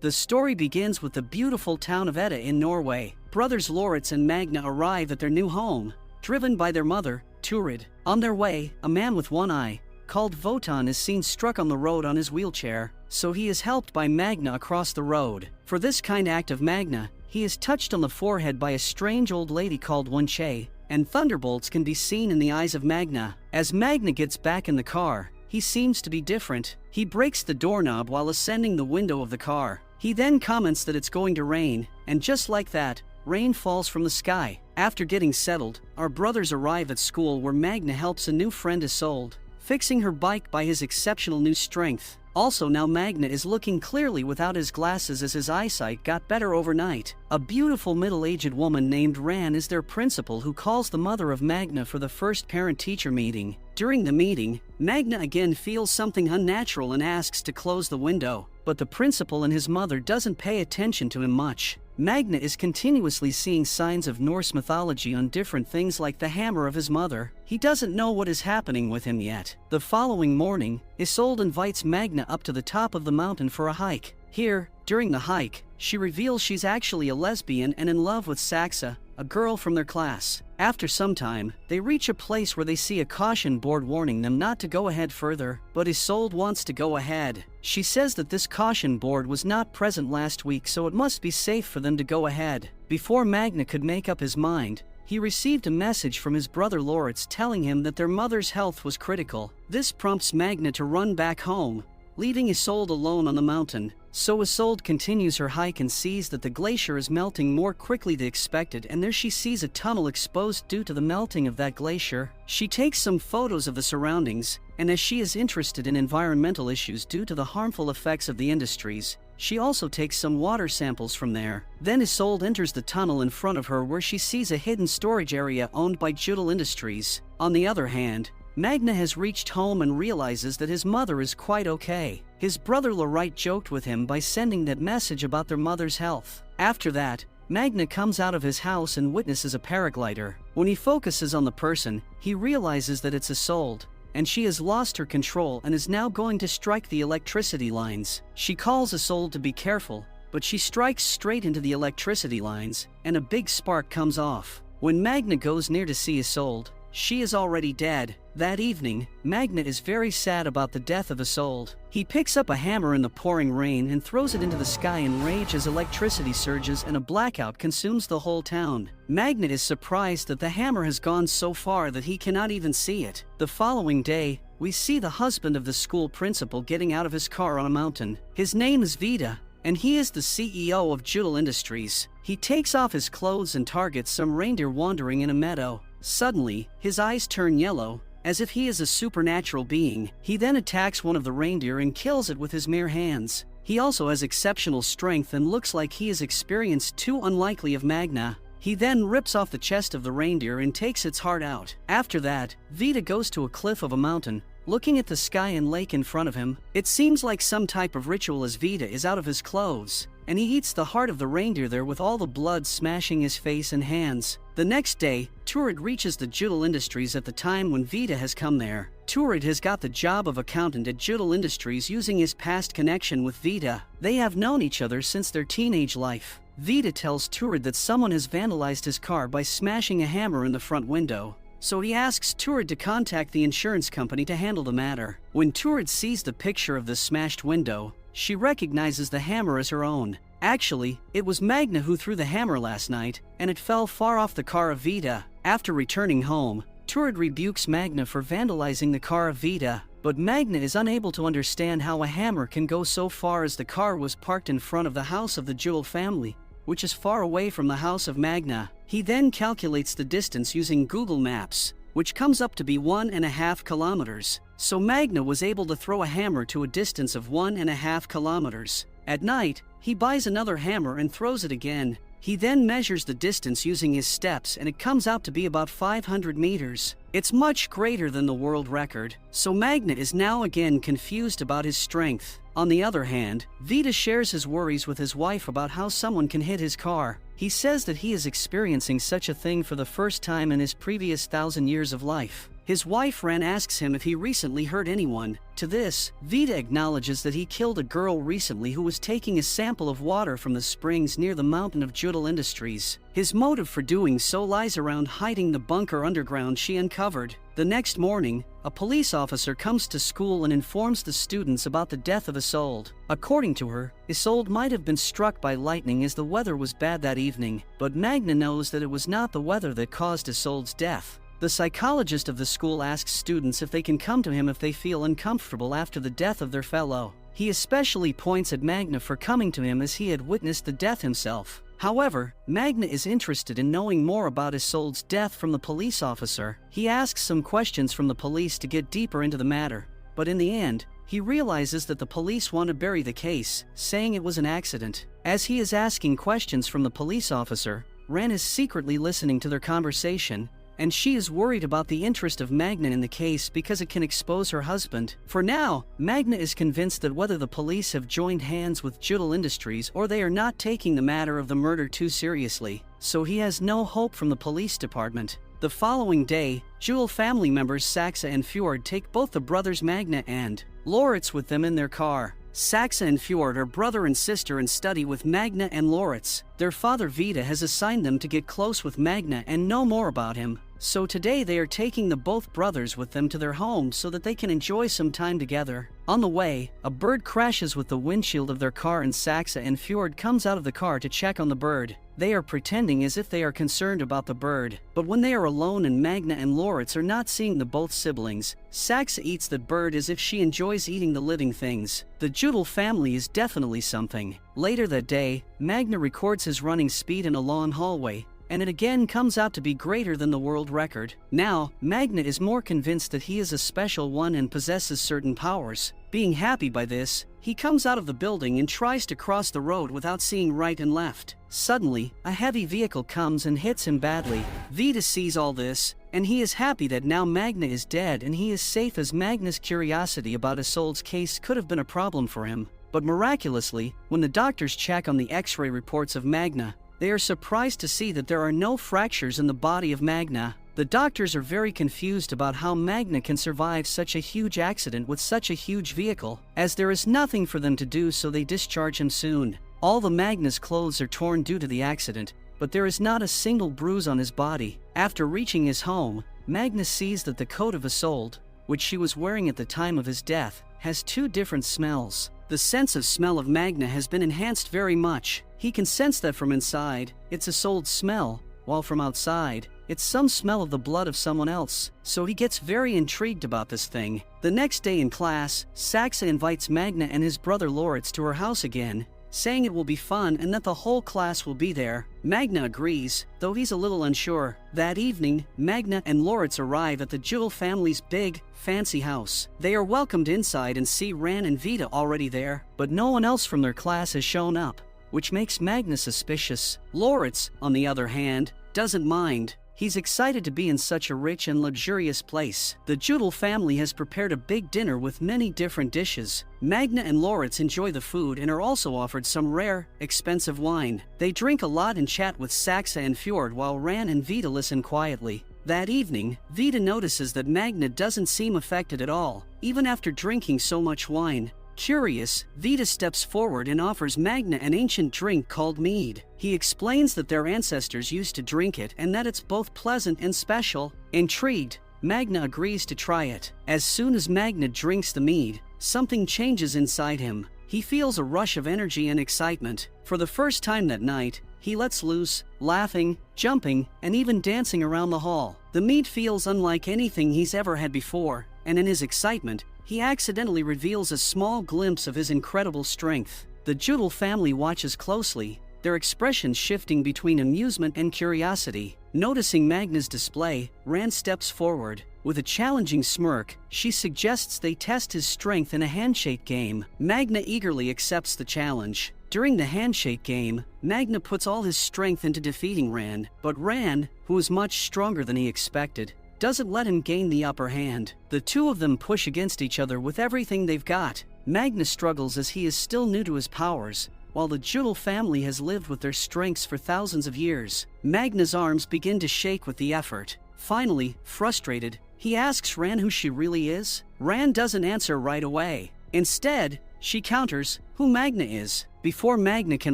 The story begins with the beautiful town of Edda in Norway. Brothers Loritz and Magna arrive at their new home, driven by their mother, Turid. On their way, a man with one eye, called Wotan, is seen struck on the road on his wheelchair, so he is helped by Magna across the road. For this kind act of Magna, he is touched on the forehead by a strange old lady called Wenche, and thunderbolts can be seen in the eyes of Magna. As Magna gets back in the car, he seems to be different. He breaks the doorknob while ascending the window of the car. He then comments that it's going to rain, and just like that, rain falls from the sky. After getting settled, our brothers arrive at school where Magna helps a new friend Isolde, fixing her bike by his exceptional new strength. Also now Magna is looking clearly without his glasses as his eyesight got better overnight. A beautiful middle-aged woman named Ran is their principal, who calls the mother of Magna for the first parent-teacher meeting. During the meeting, Magna again feels something unnatural and asks to close the window, but the principal and his mother doesn't pay attention to him much. Magna is continuously seeing signs of Norse mythology on different things like the hammer of his mother. He doesn't know what is happening with him yet. The following morning, Isolde invites Magna up to the top of the mountain for a hike. Here, during the hike, she reveals she's actually a lesbian and in love with Saxa, a girl from their class. After some time, they reach a place where they see a caution board warning them not to go ahead further, but Isolde wants to go ahead. She says that this caution board was not present last week, so it must be safe for them to go ahead. Before Magna could make up his mind, he received a message from his brother Loritz telling him that their mother's health was critical. This prompts Magna to run back home, leaving Isolde alone on the mountain. So Isolde continues her hike and sees that the glacier is melting more quickly than expected, and there she sees a tunnel exposed due to the melting of that glacier. She takes some photos of the surroundings, and as she is interested in environmental issues due to the harmful effects of the industries, she also takes some water samples from there. Then Isolde enters the tunnel in front of her where she sees a hidden storage area owned by Judel Industries. On the other hand, Magna has reached home and realizes that his mother is quite okay. His brother Lorite joked with him by sending that message about their mother's health. After that, Magna comes out of his house and witnesses a paraglider. When he focuses on the person, he realizes that it's Isolde, and she has lost her control and is now going to strike the electricity lines. She calls Isolde to be careful, but she strikes straight into the electricity lines, and a big spark comes off. When Magna goes near to see Isolde, she is already dead. That evening, Magna is very sad about the death of Isolde. He picks up a hammer in the pouring rain and throws it into the sky in rage as electricity surges and a blackout consumes the whole town. Magna is surprised that the hammer has gone so far that he cannot even see it. The following day, we see the husband of the school principal getting out of his car on a mountain. His name is Vida, and he is the CEO of Judel Industries. He takes off his clothes and targets some reindeer wandering in a meadow. Suddenly, his eyes turn yellow, as if he is a supernatural being. He then attacks one of the reindeer and kills it with his mere hands. He also has exceptional strength and looks like he has experienced too unlikely of Magna. He then rips off the chest of the reindeer and takes its heart out. After that, Vida goes to a cliff of a mountain, looking at the sky and lake in front of him. It seems like some type of ritual as Vida is out of his clothes, and he eats the heart of the reindeer there with all the blood smashing his face and hands. The next day, Turid reaches the Judel Industries at the time when Vida has come there. Turid has got the job of accountant at Judel Industries using his past connection with Vida. They have known each other since their teenage life. Vida tells Turid that someone has vandalized his car by smashing a hammer in the front window, so he asks Turid to contact the insurance company to handle the matter. When Turid sees the picture of the smashed window, she recognizes the hammer as her own. Actually, it was Magna who threw the hammer last night, and it fell far off the car of Vida. After returning home, Turid rebukes Magna for vandalizing the car of Vida, but Magna is unable to understand how a hammer can go so far as the car was parked in front of the house of the Jewel family, which is far away from the house of Magna. He then calculates the distance using Google Maps, which comes up to be 1.5 kilometers. So Magna was able to throw a hammer to a distance of 1.5 kilometers. At night, he buys another hammer and throws it again. He then measures the distance using his steps, and it comes out to be about 500 meters. It's much greater than the world record, so Magna is now again confused about his strength. On the other hand, Vida shares his worries with his wife about how someone can hit his car. He says that he is experiencing such a thing for the first time in his previous 1,000 years of life. His wife Ran asks him if he recently hurt anyone. To this, Vita acknowledges that he killed a girl recently who was taking a sample of water from the springs near the mountain of Judal Industries. His motive for doing so lies around hiding the bunker underground she uncovered. The next morning, a police officer comes to school and informs the students about the death of Isolde. According to her, Isolde might have been struck by lightning as the weather was bad that evening, but Magna knows that it was not the weather that caused Isolde's death. The psychologist of the school asks students if they can come to him if they feel uncomfortable after the death of their fellow. He especially points at Magna for coming to him as he had witnessed the death himself. However, Magna is interested in knowing more about Isolde's death from the police officer. He asks some questions from the police to get deeper into the matter, but in the end, he realizes that the police want to bury the case, saying it was an accident. As he is asking questions from the police officer, Ran is secretly listening to their conversation, and she is worried about the interest of Magna in the case because it can expose her husband. For now, Magna is convinced that whether the police have joined hands with Judal Industries or they are not taking the matter of the murder too seriously, so he has no hope from the police department. The following day, Jewel family members Saxa and Fjord take both the brothers Magna and Loritz with them in their car. Saxa and Fjord are brother and sister and study with Magna and Loritz. Their father Vita has assigned them to get close with Magna and know more about him. So today they are taking the both brothers with them to their home so that they can enjoy some time together. On the way, a bird crashes with the windshield of their car and Saxa and Fjord comes out of the car to check on the bird. They are pretending as if they are concerned about the bird, but when they are alone and Magna and Loritz are not seeing the both siblings, Saxa eats the bird as if she enjoys eating the living things. The Judal family is definitely something. Later that day, Magna records his running speed in a long hallway, and it again comes out to be greater than the world record. Now, Magna is more convinced that he is a special one and possesses certain powers. Being happy by this, he comes out of the building and tries to cross the road without seeing right and left. Suddenly, a heavy vehicle comes and hits him badly. Vita sees all this, and he is happy that now Magna is dead and he is safe, as Magna's curiosity about Isolde's case could have been a problem for him. But miraculously, when the doctors check on the X-ray reports of Magna, they are surprised to see that there are no fractures in the body of Magna. The doctors are very confused about how Magna can survive such a huge accident with such a huge vehicle, as there is nothing for them to do, so they discharge him soon. All the Magna's clothes are torn due to the accident, but there is not a single bruise on his body. After reaching his home, Magna sees that the coat of Isolde, which she was wearing at the time of his death, has two different smells. The sense of smell of Magna has been enhanced very much. He can sense that from inside, it's Isolde's smell, while from outside, it's some smell of the blood of someone else. So he gets very intrigued about this thing. The next day in class, Saxa invites Magna and his brother Loritz to her house again, saying it will be fun and that the whole class will be there. Magna agrees, though he's a little unsure. That evening, Magna and Loritz arrive at the Jewel family's big, fancy house. They are welcomed inside and see Ran and Vita already there, but no one else from their class has shown up, which makes Magna suspicious. Loritz, on the other hand, doesn't mind. He's excited to be in such a rich and luxurious place. The Judal family has prepared a big dinner with many different dishes. Magna and Loritz enjoy the food and are also offered some rare, expensive wine. They drink a lot and chat with Saxa and Fjord while Ran and Vita listen quietly. That evening, Vita notices that Magna doesn't seem affected at all, even after drinking so much wine. Curious, Vita steps forward and offers Magna an ancient drink called mead. He explains that their ancestors used to drink it and that it's both pleasant and special. Intrigued, Magna agrees to try it. As soon as Magna drinks the mead, something changes inside him. He feels a rush of energy and excitement. For the first time that night, he lets loose, laughing, jumping, and even dancing around the hall. The mead feels unlike anything he's ever had before, and in his excitement, he accidentally reveals a small glimpse of his incredible strength. The Judal family watches closely, their expressions shifting between amusement and curiosity. Noticing Magna's display, Ran steps forward. With a challenging smirk, she suggests they test his strength in a handshake game. Magna eagerly accepts the challenge. During the handshake game, Magna puts all his strength into defeating Ran, but Ran, who is much stronger than he expected, doesn't let him gain the upper hand. The two of them push against each other with everything they've got. Magna struggles as he is still new to his powers, while the Judal family has lived with their strengths for thousands of years. Magna's arms begin to shake with the effort. Finally, frustrated, He asks Ran who she really is. Ran doesn't answer right away. Instead, she counters who Magna is. Before Magna can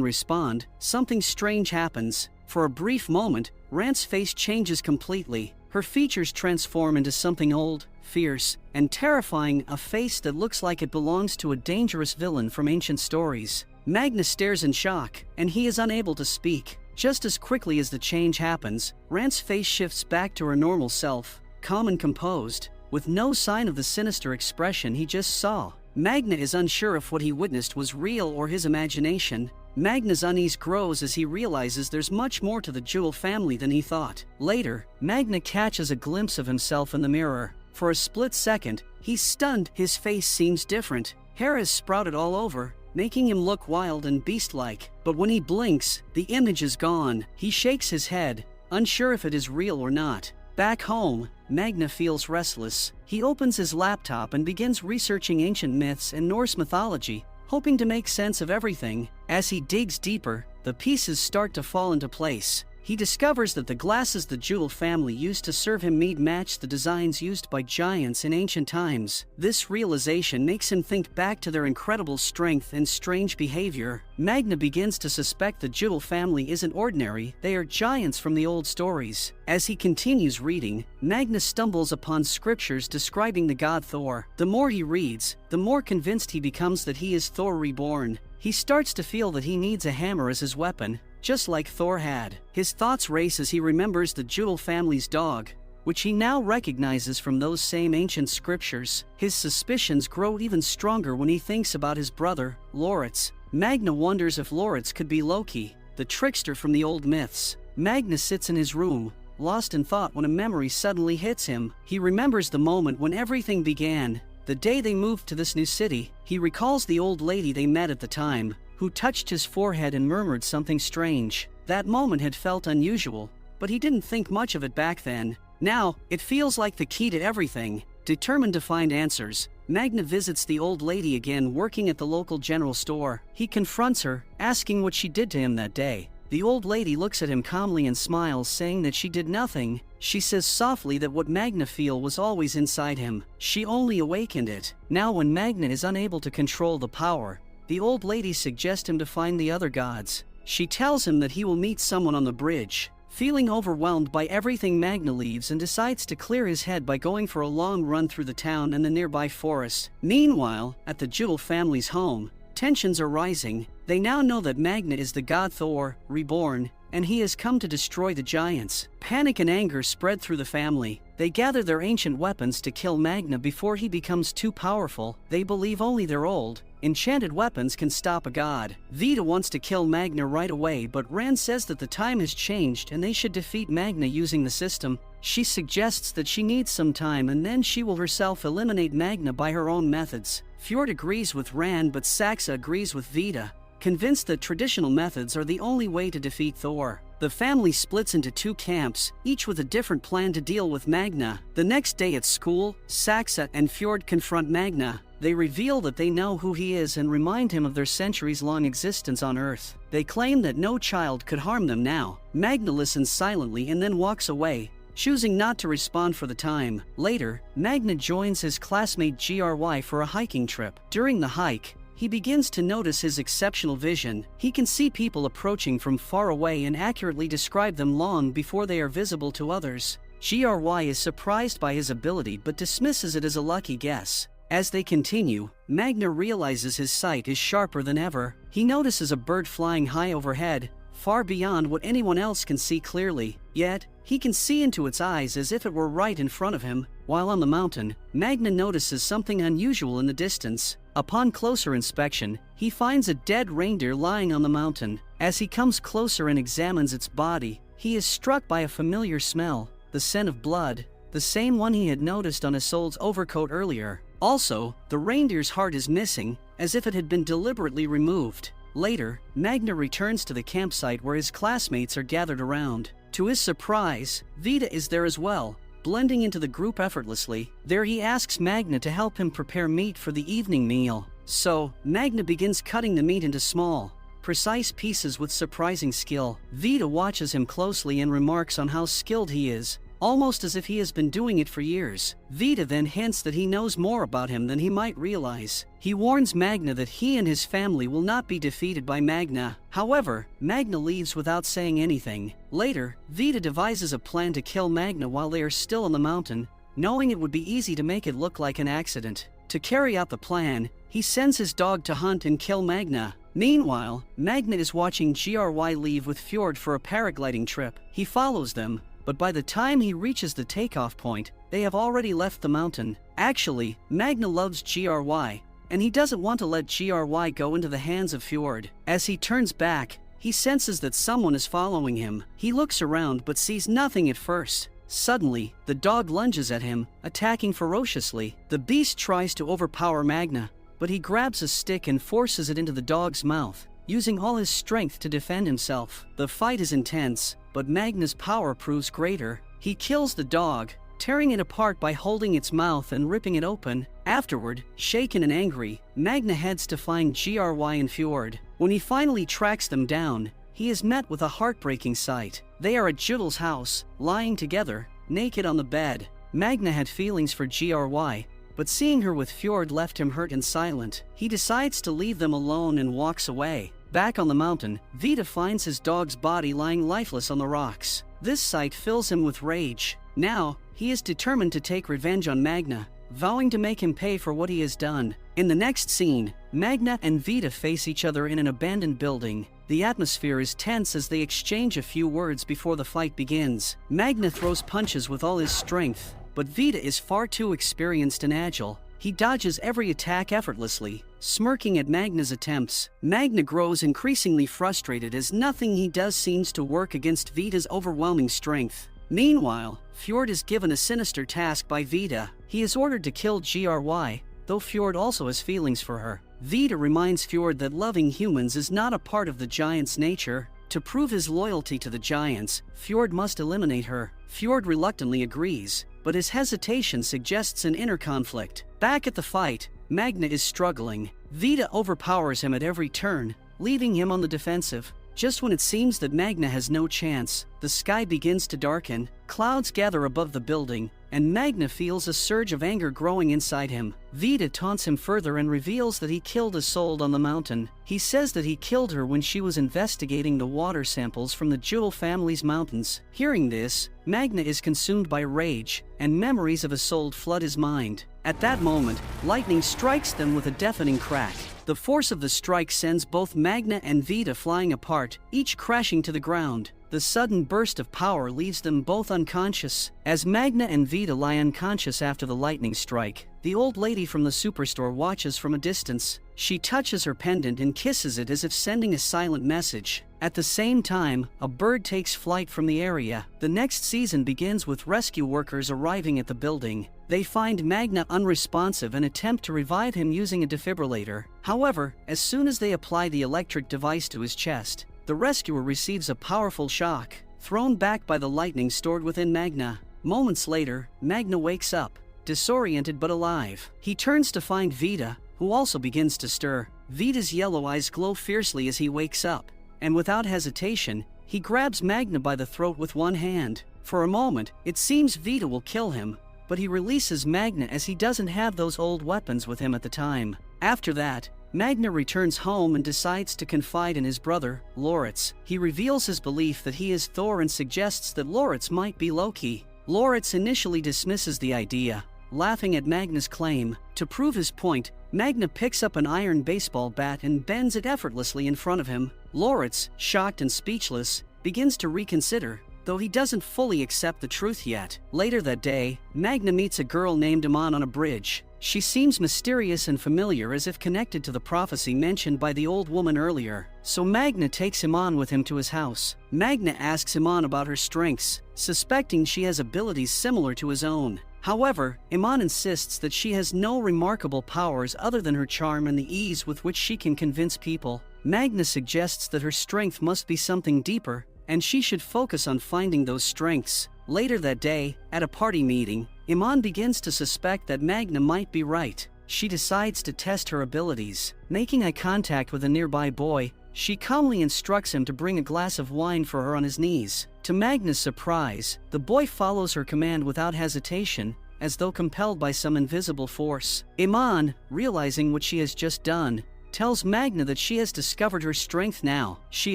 respond, something strange happens. For a brief moment, Ran's face changes completely. Her features transform into something old, fierce, and terrifying, a face that looks like it belongs to a dangerous villain from ancient stories. Magna stares in shock, and he is unable to speak. Just as quickly as the change happens, Ran's face shifts back to her normal self, calm and composed, with no sign of the sinister expression he just saw. Magna is unsure if what he witnessed was real or his imagination. Magna's unease grows as he realizes there's much more to the Jewel family than he thought. Later, Magna catches a glimpse of himself in the mirror. For a split second, he's stunned. His face seems different. Hair has sprouted all over, making him look wild and beast-like. But when he blinks, the image is gone. He shakes his head, unsure if it is real or not. Back home, Magna feels restless. He opens his laptop and begins researching ancient myths and Norse mythology, hoping to make sense of everything. As he digs deeper, the pieces start to fall into place. He discovers that the glasses the Jewel family used to serve him mead match the designs used by giants in ancient times. This realization makes him think back to their incredible strength and strange behavior. Magna begins to suspect the Jewel family isn't ordinary, they are giants from the old stories. As he continues reading, Magna stumbles upon scriptures describing the god Thor. The more he reads, the more convinced he becomes that he is Thor reborn. He starts to feel that he needs a hammer as his weapon, just like Thor had. His thoughts race as he remembers the Jewel family's dog, which he now recognizes from those same ancient scriptures. His suspicions grow even stronger when he thinks about his brother, Loritz. Magna wonders if Loritz could be Loki, the trickster from the old myths. Magna sits in his room, lost in thought when a memory suddenly hits him. He remembers the moment when everything began. The day they moved to this new city, he recalls the old lady they met at the time, who touched his forehead and murmured something strange. That moment had felt unusual, but he didn't think much of it back then. Now, it feels like the key to everything. Determined to find answers, Magna visits the old lady again working at the local general store. He confronts her, asking what she did to him that day. The old lady looks at him calmly and smiles, saying that she did nothing. She says softly that what Magna felt was always inside him. She only awakened it. Now when Magna is unable to control the power, the old lady suggests him to find the other gods. She tells him that he will meet someone on the bridge. Feeling overwhelmed by everything, Magna leaves and decides to clear his head by going for a long run through the town and the nearby forest. Meanwhile, at the Jewel family's home, tensions are rising. They now know that Magna is the god Thor, reborn, and he has come to destroy the giants. Panic and anger spread through the family. They gather their ancient weapons to kill Magna before he becomes too powerful. They believe only their old, enchanted weapons can stop a god. Vita wants to kill Magna right away, but Rand says that the time has changed and they should defeat Magna using the system. She suggests that she needs some time and then she will herself eliminate Magna by her own methods. Fjord agrees with Rand, but Saxa agrees with Vita, convinced that traditional methods are the only way to defeat Thor. The family splits into two camps, each with a different plan to deal with Magna. The next day at school, Saxa and Fjord confront Magna. They reveal that they know who he is and remind him of their centuries-long existence on Earth. They claim that no child could harm them now. Magna listens silently and then walks away, choosing not to respond for the time. Later, Magna joins his classmate GRY for a hiking trip. During the hike, he begins to notice his exceptional vision. He can see people approaching from far away and accurately describe them long before they are visible to others. GRY is surprised by his ability but dismisses it as a lucky guess. As they continue, Magna realizes his sight is sharper than ever. He notices a bird flying high overhead, far beyond what anyone else can see clearly. Yet, he can see into its eyes as if it were right in front of him. While on the mountain, Magna notices something unusual in the distance. Upon closer inspection, he finds a dead reindeer lying on the mountain. As he comes closer and examines its body, he is struck by a familiar smell, the scent of blood, the same one he had noticed on Isolde's overcoat earlier. Also, the reindeer's heart is missing, as if it had been deliberately removed. Later, Magna returns to the campsite where his classmates are gathered around. To his surprise, Vita is there as well, blending into the group effortlessly. There he asks Magna to help him prepare meat for the evening meal. So, Magna begins cutting the meat into small, precise pieces with surprising skill. Vita watches him closely and remarks on how skilled he is, almost as if he has been doing it for years. Vita then hints that he knows more about him than he might realize. He warns Magna that he and his family will not be defeated by Magna. However, Magna leaves without saying anything. Later, Vita devises a plan to kill Magna while they are still on the mountain, knowing it would be easy to make it look like an accident. To carry out the plan, he sends his dog to hunt and kill Magna. Meanwhile, Magna is watching GRY leave with Fjord for a paragliding trip. He follows them, but by the time he reaches the takeoff point, they have already left the mountain. Actually, Magna loves GRY, and he doesn't want to let GRY go into the hands of Fjord. As he turns back, he senses that someone is following him. He looks around but sees nothing at first. Suddenly, the dog lunges at him, attacking ferociously. The beast tries to overpower Magna, but he grabs a stick and forces it into the dog's mouth, using all his strength to defend himself. The fight is intense, but Magna's power proves greater. He kills the dog, tearing it apart by holding its mouth and ripping it open. Afterward, shaken and angry, Magna heads to find GRY and Fjord. When he finally tracks them down, he is met with a heartbreaking sight. They are at Judel's house, lying together, naked on the bed. Magna had feelings for GRY, but seeing her with Fjord left him hurt and silent. He decides to leave them alone and walks away. Back on the mountain, Vita finds his dog's body lying lifeless on the rocks. This sight fills him with rage. Now, he is determined to take revenge on Magna, vowing to make him pay for what he has done. In the next scene, Magna and Vita face each other in an abandoned building. The atmosphere is tense as they exchange a few words before the fight begins. Magna throws punches with all his strength, but Vita is far too experienced and agile. He dodges every attack effortlessly, smirking at Magna's attempts. Magna grows increasingly frustrated as nothing he does seems to work against Vita's overwhelming strength. Meanwhile, Fjord is given a sinister task by Vita. He is ordered to kill GRY, though Fjord also has feelings for her. Vita reminds Fjord that loving humans is not a part of the giant's nature. To prove his loyalty to the giants, Fjord must eliminate her. Fjord reluctantly agrees, but his hesitation suggests an inner conflict. Back at the fight, Magna is struggling. Vita overpowers him at every turn, leaving him on the defensive. Just when it seems that Magna has no chance, the sky begins to darken, clouds gather above the building, and Magna feels a surge of anger growing inside him. Vita taunts him further and reveals that he killed Isolde on the mountain. He says that he killed her when she was investigating the water samples from the Jewel family's mountains. Hearing this, Magna is consumed by rage, and memories of Isolde flood his mind. At that moment, lightning strikes them with a deafening crack. The force of the strike sends both Magna and Vita flying apart, each crashing to the ground. The sudden burst of power leaves them both unconscious. As Magna and Vita lie unconscious after the lightning strike, the old lady from the superstore watches from a distance. She touches her pendant and kisses it as if sending a silent message. At the same time, a bird takes flight from the area. The next season begins with rescue workers arriving at the building. They find Magna unresponsive and attempt to revive him using a defibrillator. However, as soon as they apply the electric device to his chest, the rescuer receives a powerful shock, thrown back by the lightning stored within Magna. Moments later, Magna wakes up, disoriented but alive. He turns to find Vita, who also begins to stir. Vita's yellow eyes glow fiercely as he wakes up, and without hesitation, he grabs Magna by the throat with one hand. For a moment, it seems Vita will kill him, but he releases Magna as he doesn't have those old weapons with him at the time. After that, Magna returns home and decides to confide in his brother, Loritz. He reveals his belief that he is Thor and suggests that Loritz might be Loki. Loritz initially dismisses the idea, laughing at Magna's claim. To prove his point, Magna picks up an iron baseball bat and bends it effortlessly in front of him. Loritz, shocked and speechless, begins to reconsider, though he doesn't fully accept the truth yet. Later that day, Magna meets a girl named Iman on a bridge. She seems mysterious and familiar, as if connected to the prophecy mentioned by the old woman earlier. So Magna takes Iman with him to his house. Magna asks Iman about her strengths, suspecting she has abilities similar to his own. However, Iman insists that she has no remarkable powers other than her charm and the ease with which she can convince people. Magna suggests that her strength must be something deeper, and she should focus on finding those strengths. Later that day, at a party meeting, Iman begins to suspect that Magna might be right. She decides to test her abilities. Making eye contact with a nearby boy, She calmly instructs him to bring a glass of wine for her on his knees. To Magna's surprise, the boy follows her command without hesitation, as though compelled by some invisible force. Iman, realizing what she has just done, tells Magna that she has discovered her strength now. She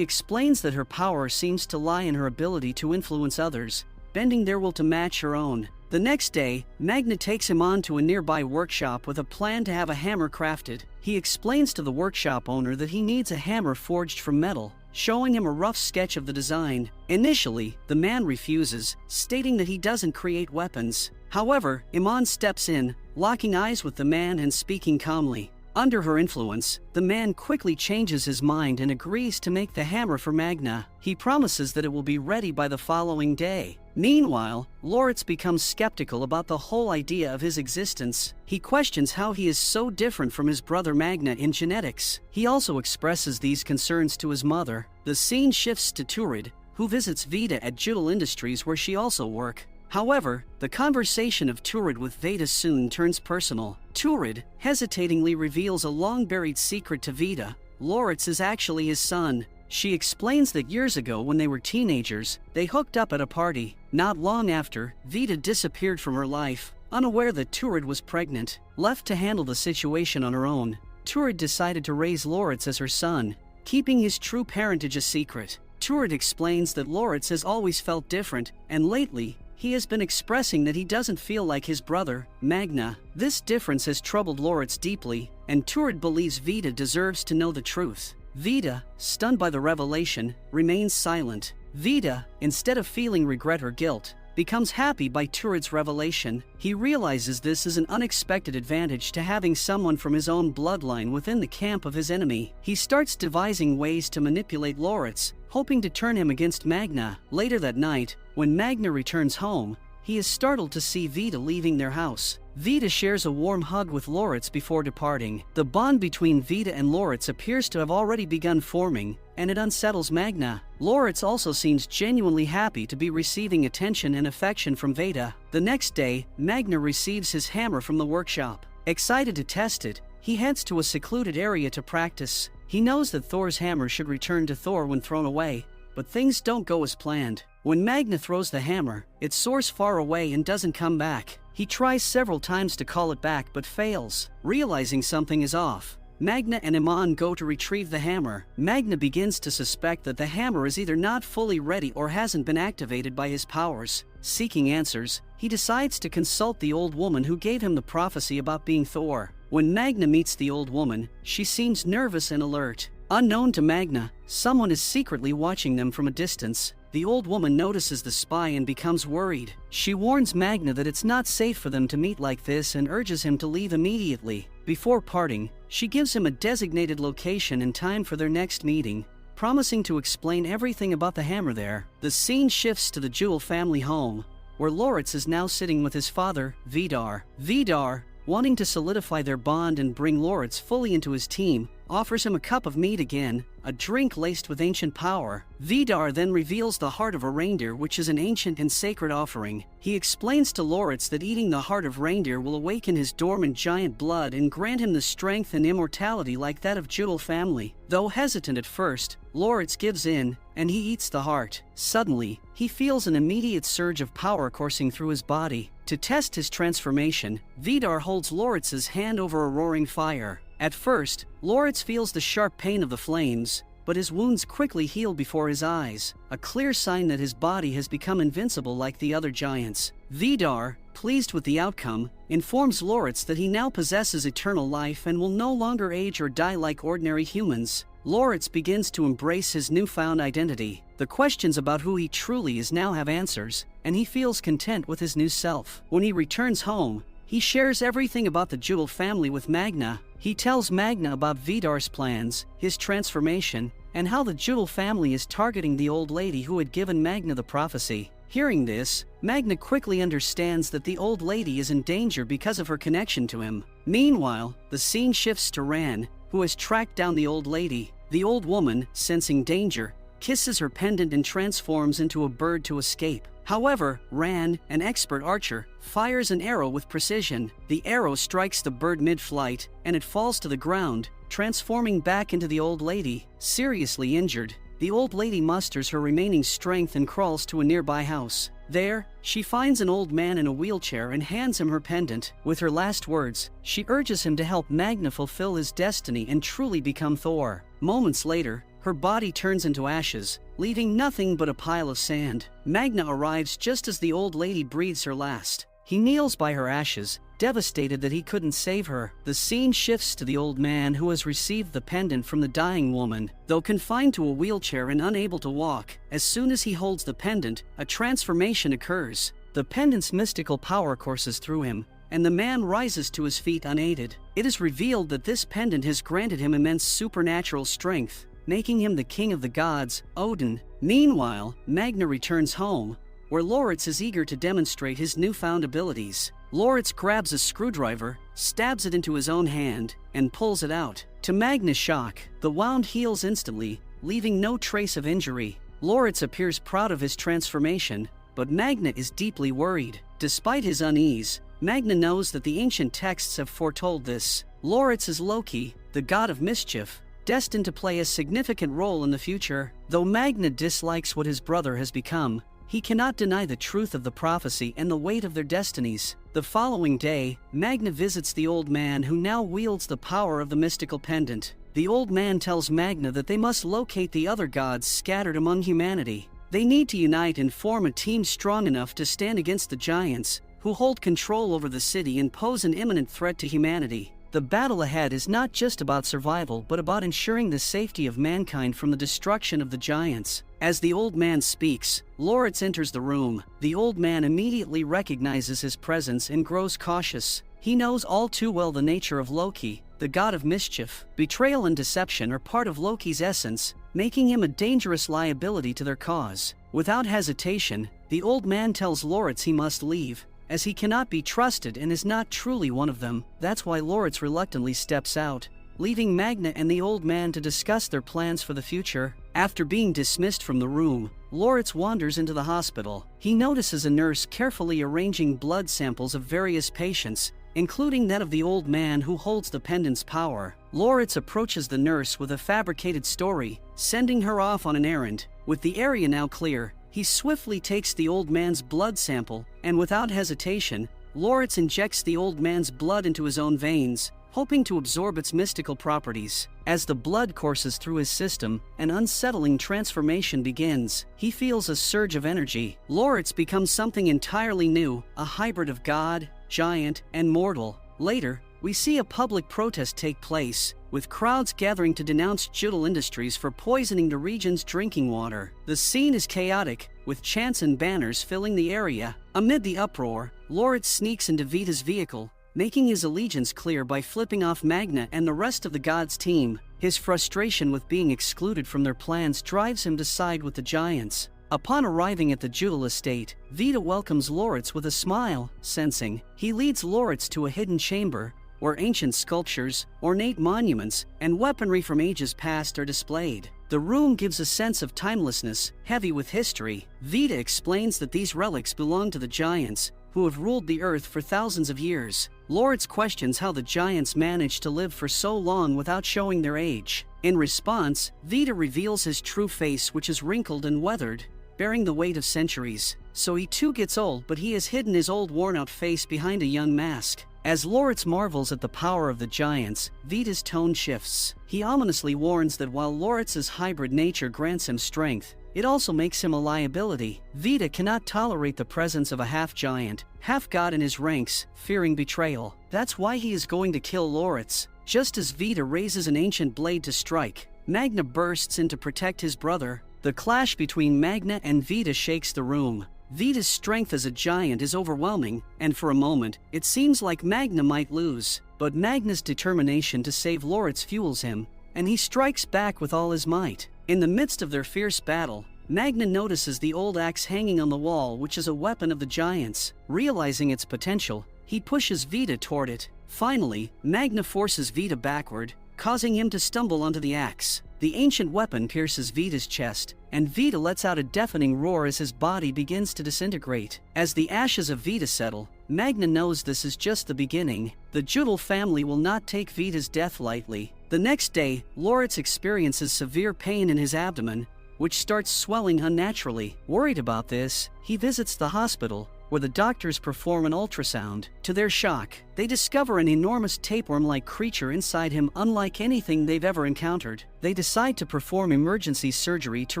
explains that her power seems to lie in her ability to influence others, bending their will to match her own. The next day, Magna takes him on to a nearby workshop with a plan to have a hammer crafted. He explains to the workshop owner that he needs a hammer forged from metal, showing him a rough sketch of the design. Initially, the man refuses, stating that he doesn't create weapons. However, Iman steps in, locking eyes with the man and speaking calmly. Under her influence, the man quickly changes his mind and agrees to make the hammer for Magna. He promises that it will be ready by the following day. Meanwhile, Loritz becomes skeptical about the whole idea of his existence. He questions how he is so different from his brother Magna in genetics. He also expresses these concerns to his mother. The scene shifts to Turid, who visits Vita at Jewel Industries where she also works. However, the conversation of Turid with Vita soon turns personal. Turid hesitatingly reveals a long-buried secret to Vita. Loritz is actually his son. She explains that years ago when they were teenagers, they hooked up at a party. Not long after, Vita disappeared from her life, unaware that Turid was pregnant. Left to handle the situation on her own, Turid decided to raise Loritz as her son, keeping his true parentage a secret. Turid explains that Loritz has always felt different, and lately, he has been expressing that he doesn't feel like his brother, Magna. This difference has troubled Loritz deeply, and Turid believes Vita deserves to know the truth. Vita, stunned by the revelation, remains silent. Vita, instead of feeling regret or guilt, becomes happy by Turid's revelation. He realizes this is an unexpected advantage to having someone from his own bloodline within the camp of his enemy. He starts devising ways to manipulate Loritz, hoping to turn him against Magna. Later that night, when Magna returns home, he is startled to see Vita leaving their house. Vita shares a warm hug with Loritz before departing. The bond between Vita and Loritz appears to have already begun forming, and it unsettles Magna. Loritz also seems genuinely happy to be receiving attention and affection from Vita. The next day, Magna receives his hammer from the workshop. Excited to test it, he heads to a secluded area to practice. He knows that Thor's hammer should return to Thor when thrown away, but things don't go as planned. When Magna throws the hammer, it soars far away and doesn't come back. He tries several times to call it back but fails. Realizing something is off, Magna and Iman go to retrieve the hammer. Magna begins to suspect that the hammer is either not fully ready or hasn't been activated by his powers. Seeking answers, he decides to consult the old woman who gave him the prophecy about being Thor. When Magna meets the old woman, she seems nervous and alert. Unknown to Magna, someone is secretly watching them from a distance. The old woman notices the spy and becomes worried. She warns Magna that it's not safe for them to meet like this and urges him to leave immediately. Before parting, she gives him a designated location and time for their next meeting, promising to explain everything about the hammer there. The scene shifts to the Jewel family home, where Loritz is now sitting with his father, Vidar. Vidar, wanting to solidify their bond and bring Loritz fully into his team, offers him a cup of mead again, a drink laced with ancient power. Vidar then reveals the heart of a reindeer, which is an ancient and sacred offering. He explains to Loritz that eating the heart of reindeer will awaken his dormant giant blood and grant him the strength and immortality like that of Jewel family. Though hesitant at first, Loritz gives in, and he eats the heart. Suddenly, he feels an immediate surge of power coursing through his body. To test his transformation, Vidar holds Loritz's hand over a roaring fire. At first, Loritz feels the sharp pain of the flames, but his wounds quickly heal before his eyes, a clear sign that his body has become invincible like the other giants. Vidar, pleased with the outcome, informs Loritz that he now possesses eternal life and will no longer age or die like ordinary humans. Loritz begins to embrace his newfound identity. The questions about who he truly is now have answers, and he feels content with his new self. When he returns home, he shares everything about the Jewel family with Magna. He tells Magna about Vidar's plans, his transformation, and how the Jewel family is targeting the old lady who had given Magna the prophecy. Hearing this, Magna quickly understands that the old lady is in danger because of her connection to him. Meanwhile, the scene shifts to Ran, who has tracked down the old lady. The old woman, sensing danger, kisses her pendant and transforms into a bird to escape. However, Ran, an expert archer, fires an arrow with precision. The arrow strikes the bird mid-flight, and it falls to the ground, transforming back into the old lady, seriously injured. The old lady musters her remaining strength and crawls to a nearby house. There, she finds an old man in a wheelchair and hands him her pendant. With her last words, she urges him to help Magna fulfill his destiny and truly become Thor. Moments later, her body turns into ashes, leaving nothing but a pile of sand. Magna arrives just as the old lady breathes her last. He kneels by her ashes, devastated that he couldn't save her. The scene shifts to the old man who has received the pendant from the dying woman. Though confined to a wheelchair and unable to walk, as soon as he holds the pendant, a transformation occurs. The pendant's mystical power courses through him, and the man rises to his feet unaided. It is revealed that this pendant has granted him immense supernatural strength, making him the king of the gods, Odin. Meanwhile, Magna returns home, where Loritz is eager to demonstrate his newfound abilities. Loritz grabs a screwdriver, stabs it into his own hand, and pulls it out. To Magna's shock, the wound heals instantly, leaving no trace of injury. Loritz appears proud of his transformation, but Magna is deeply worried. Despite his unease, Magna knows that the ancient texts have foretold this. Loritz is Loki, the god of mischief, destined to play a significant role in the future. Though Magna dislikes what his brother has become, he cannot deny the truth of the prophecy and the weight of their destinies. The following day, Magna visits the old man who now wields the power of the mystical pendant. The old man tells Magna that they must locate the other gods scattered among humanity. They need to unite and form a team strong enough to stand against the giants, who hold control over the city and pose an imminent threat to humanity. The battle ahead is not just about survival, but about ensuring the safety of mankind from the destruction of the giants. As the old man speaks, Loritz enters the room. The old man immediately recognizes his presence and grows cautious. He knows all too well the nature of Loki, the god of mischief. Betrayal and deception are part of Loki's essence, making him a dangerous liability to their cause. Without hesitation, the old man tells Loritz he must leave, as he cannot be trusted and is not truly one of them. That's why Loritz reluctantly steps out, leaving Magna and the old man to discuss their plans for the future. After being dismissed from the room, Loritz wanders into the hospital. He notices a nurse carefully arranging blood samples of various patients, including that of the old man who holds the pendant's power. Loritz approaches the nurse with a fabricated story, sending her off on an errand. With the area now clear, he swiftly takes the old man's blood sample, and without hesitation, Loritz injects the old man's blood into his own veins, hoping to absorb its mystical properties. As the blood courses through his system, an unsettling transformation begins. He feels a surge of energy. Loritz becomes something entirely new, a hybrid of god, giant, and mortal. Later, we see a public protest take place, with crowds gathering to denounce Judel Industries for poisoning the region's drinking water. The scene is chaotic, with chants and banners filling the area. Amid the uproar, Loritz sneaks into Vita's vehicle, making his allegiance clear by flipping off Magna and the rest of the gods' team. His frustration with being excluded from their plans drives him to side with the giants. Upon arriving at the Judel estate, Vita welcomes Loritz with a smile, sensing. He leads Loritz to a hidden chamber, where ancient sculptures, ornate monuments, and weaponry from ages past are displayed. The room gives a sense of timelessness, heavy with history. Vita explains that these relics belong to the giants, who have ruled the earth for thousands of years. Loritz questions how the giants managed to live for so long without showing their age. In response, Vita reveals his true face, which is wrinkled and weathered, bearing the weight of centuries. So he too gets old, but he has hidden his old worn-out face behind a young mask. As Loritz marvels at the power of the giants, Vita's tone shifts. He ominously warns that while Loritz's hybrid nature grants him strength, it also makes him a liability. Vita cannot tolerate the presence of a half-giant, half-god in his ranks, fearing betrayal. That's why he is going to kill Loritz. Just as Vita raises an ancient blade to strike, Magna bursts in to protect his brother. The clash between Magna and Vita shakes the room. Vita's strength as a giant is overwhelming, and for a moment, it seems like Magna might lose. But Magna's determination to save Loritz fuels him, and he strikes back with all his might. In the midst of their fierce battle, Magna notices the old axe hanging on the wall, which is a weapon of the giants. Realizing its potential, he pushes Vita toward it. Finally, Magna forces Vita backward, causing him to stumble onto the axe. The ancient weapon pierces Vita's chest, and Vita lets out a deafening roar as his body begins to disintegrate. As the ashes of Vita settle, Magna knows this is just the beginning. The Judel family will not take Vita's death lightly. The next day, Loritz experiences severe pain in his abdomen, which starts swelling unnaturally. Worried about this, he visits the hospital, where the doctors perform an ultrasound. To their shock, they discover an enormous tapeworm-like creature inside him unlike anything they've ever encountered. They decide to perform emergency surgery to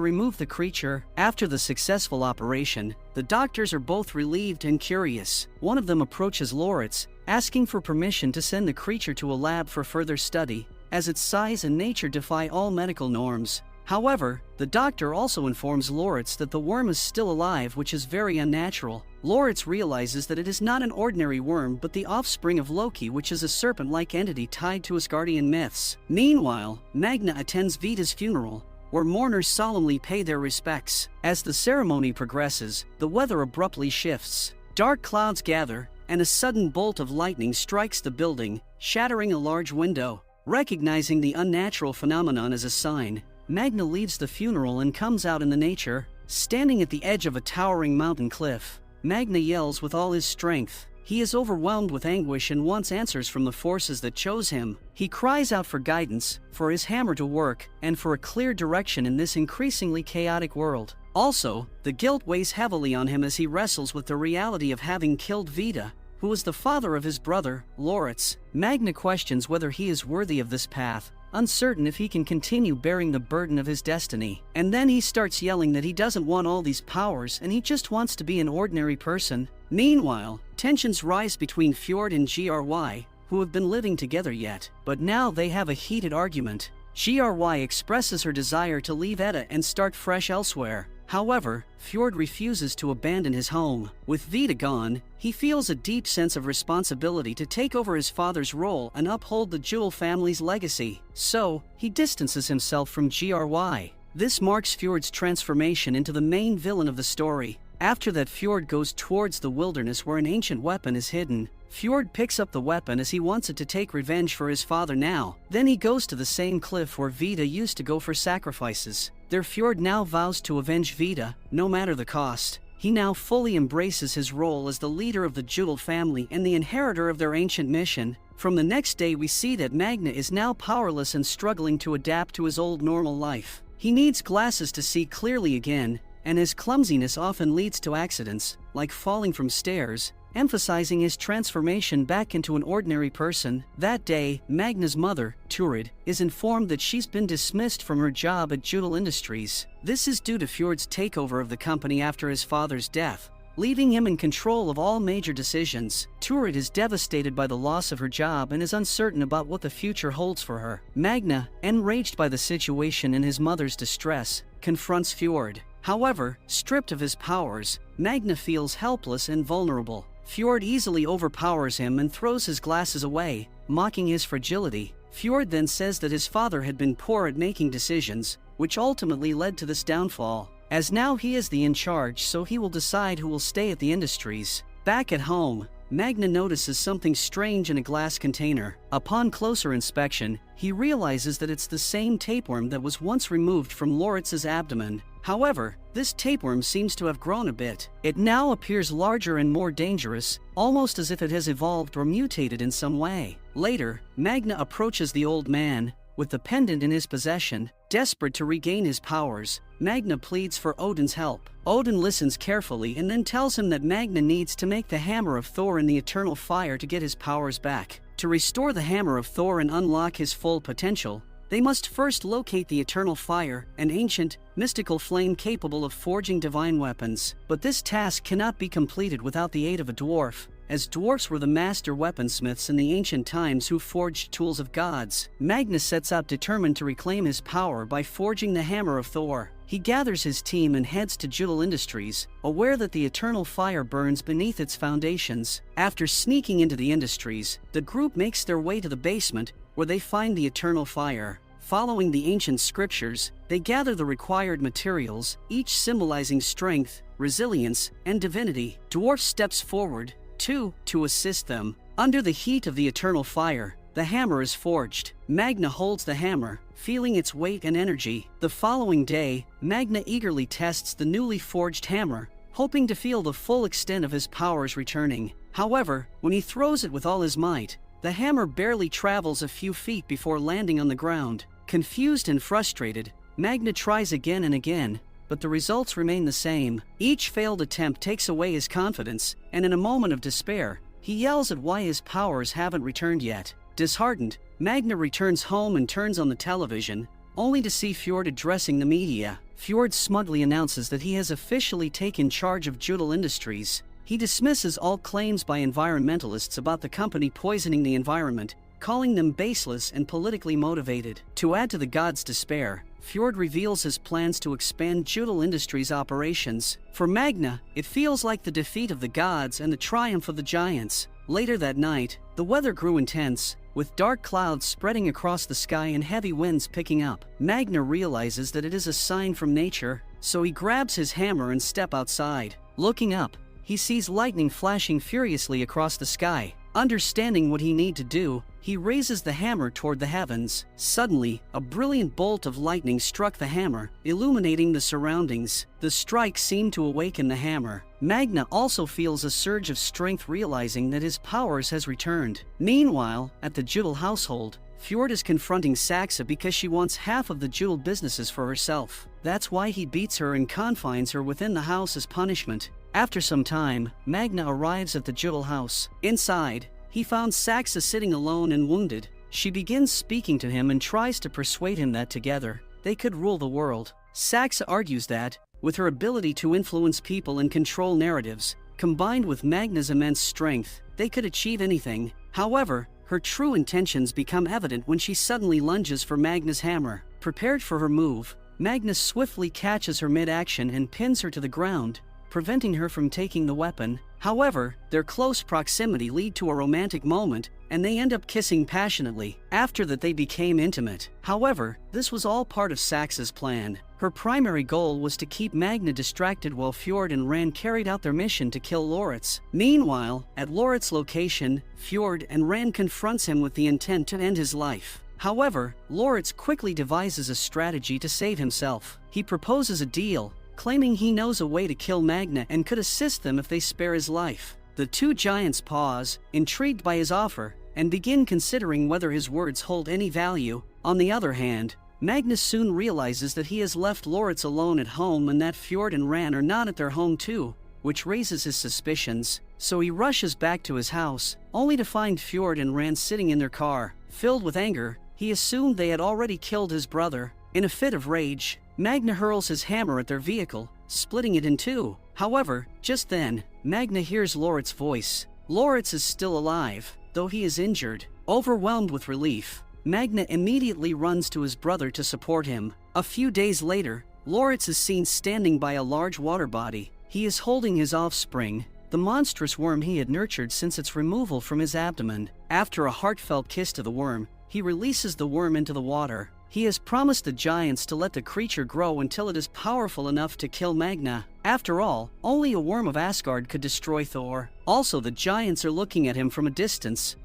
remove the creature. After the successful operation, the doctors are both relieved and curious. One of them approaches Loritz, asking for permission to send the creature to a lab for further study, as its size and nature defy all medical norms. However, the doctor also informs Loritz that the worm is still alive, which is very unnatural. Loritz realizes that it is not an ordinary worm but the offspring of Loki, which is a serpent-like entity tied to Asgardian myths. Meanwhile, Magna attends Vita's funeral, where mourners solemnly pay their respects. As the ceremony progresses, the weather abruptly shifts. Dark clouds gather, and a sudden bolt of lightning strikes the building, shattering a large window. Recognizing the unnatural phenomenon as a sign, Magna leaves the funeral and comes out in the nature. Standing at the edge of a towering mountain cliff, Magna yells with all his strength. He is overwhelmed with anguish and wants answers from the forces that chose him. He cries out for guidance, for his hammer to work, and for a clear direction in this increasingly chaotic world. Also, the guilt weighs heavily on him as he wrestles with the reality of having killed Vita, who was the father of his brother, Loritz. Magna questions whether he is worthy of this path, uncertain if he can continue bearing the burden of his destiny. And then he starts yelling that he doesn't want all these powers and he just wants to be an ordinary person. Meanwhile, tensions rise between Fjord and GRY, who have been living together yet, but now they have a heated argument. GRY expresses her desire to leave Edda and start fresh elsewhere. However, Fjord refuses to abandon his home. With Vita gone, he feels a deep sense of responsibility to take over his father's role and uphold the Jewel family's legacy. So, he distances himself from GRY. This marks Fjord's transformation into the main villain of the story. After that, Fjord goes towards the wilderness where an ancient weapon is hidden. Fjord picks up the weapon as he wants it to take revenge for his father now. Then he goes to the same cliff where Vita used to go for sacrifices. There, Fjord now vows to avenge Vita, no matter the cost. He now fully embraces his role as the leader of the Jewel family and the inheritor of their ancient mission. From the next day, we see that Magna is now powerless and struggling to adapt to his old normal life. He needs glasses to see clearly again, and his clumsiness often leads to accidents, like falling from stairs, emphasizing his transformation back into an ordinary person. That day, Magna's mother, Turid, is informed that she's been dismissed from her job at Judel Industries. This is due to Fjord's takeover of the company after his father's death, leaving him in control of all major decisions. Turid is devastated by the loss of her job and is uncertain about what the future holds for her. Magna, enraged by the situation and his mother's distress, confronts Fjord. However, stripped of his powers, Magna feels helpless and vulnerable. Fjord easily overpowers him and throws his glasses away, mocking his fragility. Fjord then says that his father had been poor at making decisions, which ultimately led to this downfall. As now he is the in charge, so he will decide who will stay at the Industries. Back at home, Magna notices something strange in a glass container. Upon closer inspection, he realizes that it's the same tapeworm that was once removed from Loritz's abdomen. However, this tapeworm seems to have grown a bit. It now appears larger and more dangerous, almost as if it has evolved or mutated in some way. Later, Magna approaches the old man, with the pendant in his possession. Desperate to regain his powers, Magna pleads for Odin's help. Odin listens carefully and then tells him that Magna needs to make the Hammer of Thor in the Eternal Fire to get his powers back. To restore the Hammer of Thor and unlock his full potential, they must first locate the Eternal Fire, an ancient, mystical flame capable of forging divine weapons. But this task cannot be completed without the aid of a dwarf, as dwarfs were the master weaponsmiths in the ancient times who forged tools of gods. Magnus sets out determined to reclaim his power by forging the Hammer of Thor. He gathers his team and heads to Judel Industries, aware that the Eternal Fire burns beneath its foundations. After sneaking into the Industries, the group makes their way to the basement, where they find the Eternal Fire. Following the ancient scriptures, they gather the required materials, each symbolizing strength, resilience, and divinity. Dwarf steps forward, to assist them. Under the heat of the Eternal Fire, the hammer is forged. Magna holds the hammer, feeling its weight and energy. The following day, Magna eagerly tests the newly forged hammer, hoping to feel the full extent of his powers returning. However, when he throws it with all his might, the hammer barely travels a few feet before landing on the ground. Confused and frustrated, Magna tries again and again, but the results remain the same. Each failed attempt takes away his confidence, and in a moment of despair, he yells at why his powers haven't returned yet. Disheartened, Magna returns home and turns on the television, only to see Fjord addressing the media. Fjord smugly announces that he has officially taken charge of Judel Industries. He dismisses all claims by environmentalists about the company poisoning the environment, calling them baseless and politically motivated. To add to the gods' despair, Fjord reveals his plans to expand Judel Industries' operations. For Magna, it feels like the defeat of the gods and the triumph of the giants. Later that night, the weather grew intense, with dark clouds spreading across the sky and heavy winds picking up. Magna realizes that it is a sign from nature, so he grabs his hammer and steps outside. Looking up, he sees lightning flashing furiously across the sky. Understanding what he needs to do, he raises the hammer toward the heavens. Suddenly, a brilliant bolt of lightning struck the hammer, illuminating the surroundings. The strike seemed to awaken the hammer. Magna also feels a surge of strength, realizing that his powers has returned. Meanwhile, at the Judel household, Fjord is confronting Saxa because she wants half of the Judel businesses for herself. That's why he beats her and confines her within the house as punishment. After some time, Magna arrives at the Judel house. Inside, he found Saxa sitting alone and wounded. She begins speaking to him and tries to persuade him that together, they could rule the world. Saxa argues that, with her ability to influence people and control narratives, combined with Magna's immense strength, they could achieve anything. However, her true intentions become evident when she suddenly lunges for Magna's hammer. Prepared for her move, Magna swiftly catches her mid-action and pins her to the ground, preventing her from taking the weapon. However, their close proximity lead to a romantic moment, and they end up kissing passionately. After that, they became intimate. However, this was all part of Saxa's plan. Her primary goal was to keep Magna distracted while Fjord and Rand carried out their mission to kill Loritz. Meanwhile, at Loritz's location, Fjord and Rand confronts him with the intent to end his life. However, Loritz quickly devises a strategy to save himself. He proposes a deal, claiming he knows a way to kill Magna and could assist them if they spare his life. The two giants pause, intrigued by his offer, and begin considering whether his words hold any value. On the other hand, Magna soon realizes that he has left Loritz alone at home and that Fjord and Ran are not at their home too, which raises his suspicions. So he rushes back to his house, only to find Fjord and Ran sitting in their car. Filled with anger, he assumed they had already killed his brother. In a fit of rage, Magna hurls his hammer at their vehicle, splitting it in two. However, just then, Magna hears Loritz's voice. Loritz is still alive, though he is injured. Overwhelmed with relief, Magna immediately runs to his brother to support him. A few days later, Loritz is seen standing by a large water body. He is holding his offspring, the monstrous worm he had nurtured since its removal from his abdomen. After a heartfelt kiss to the worm, he releases the worm into the water. He has promised the giants to let the creature grow until it is powerful enough to kill Magna. After all, only a worm of Asgard could destroy Thor. Also, the giants are looking at him from a distance,